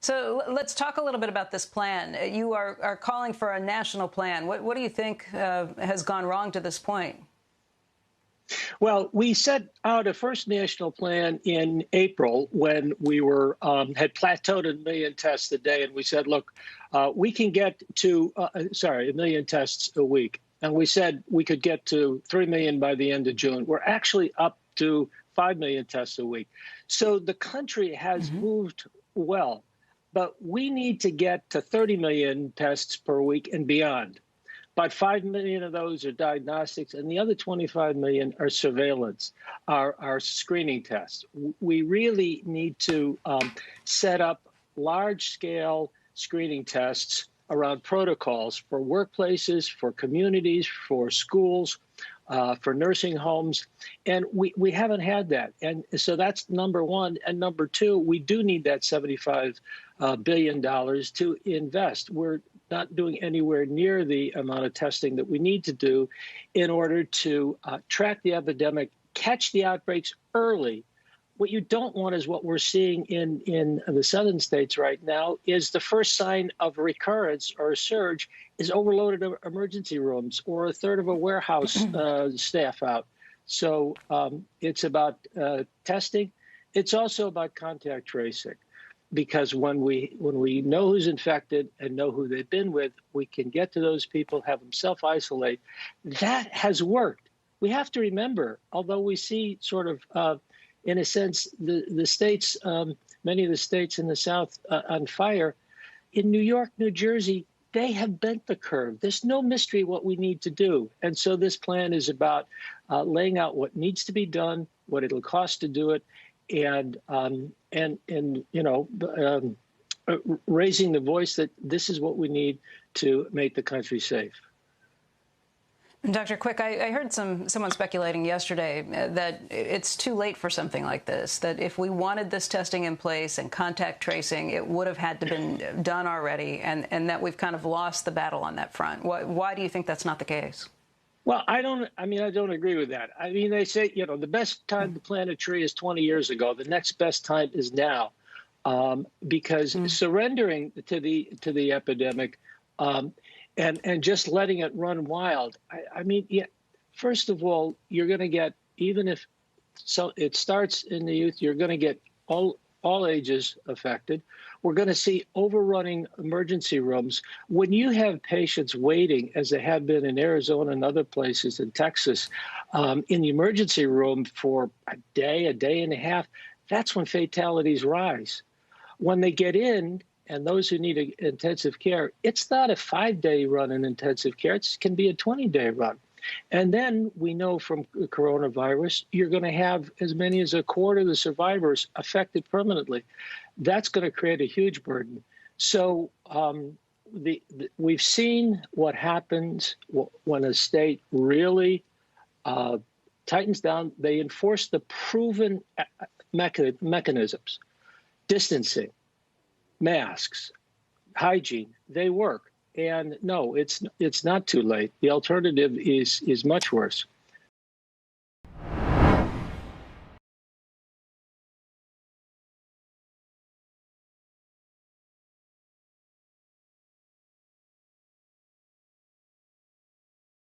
So let's talk a little bit about this plan. You are calling for a national plan. What do you think has gone wrong to this point? Well, we set out a first national plan in April when we were had plateaued at 1 million tests a day, and we said, look, we can get to 1 million tests a week, and we said we could get to 3 million by the end of June. We're actually up to 5 million tests a week, so the country has moved well, but we need to get to 30 million tests per week and beyond. About 5 million of those are diagnostics, and the other 25 million are surveillance, are screening tests. We really need to set up large-scale screening tests around protocols for workplaces, for communities, for schools, for nursing homes, and we haven't had that. And so that's number one. And number two, we do need that $75 billion to invest. We're not doing anywhere near the amount of testing that we need to do in order to track the epidemic, catch the outbreaks early. What you don't want is what we're seeing in the southern states right now is the first sign of recurrence or a surge is overloaded emergency rooms or a third of a warehouse staff out. So it's about testing. It's also about contact tracing. Because when we know who's infected and know who they've been with, we can get to those people, have them self-isolate. That has worked. We have to remember, although we see sort of, in a sense, the states, many of the states in the South on fire, in New York, New Jersey, they have bent the curve. There's no mystery what we need to do. And so this plan is about laying out what needs to be done, what it'll cost to do it, and raising the voice that this is what we need to make the country safe. Dr. Quick, I heard someone speculating yesterday that it's too late for something like this, that if we wanted this testing in place and contact tracing, it would have had to been done already, and that we've kind of lost the battle on that front. Why do you think that's not the case? Well, I don't agree with that. I mean, they say, the best time to plant a tree is 20 years ago. The next best time is now, because surrendering to the epidemic and just letting it run wild. First of all, you're going to get, even if it starts in the youth, you're going to get all ages affected. We're going to see overrunning emergency rooms. When you have patients waiting, as they have been in Arizona and other places in Texas, in the emergency room for a day and a half, that's when fatalities rise. When they get in, and those who need intensive care, it's not a 5-day run in intensive care. It can be a 20-day run. And then we know from coronavirus, you're going to have as many as a quarter of the survivors affected permanently. That's going to create a huge burden. So we've seen what happens when a state really tightens down. They enforce the proven mechanisms, distancing, masks, hygiene. They work. And no, it's not too late. The alternative is much worse.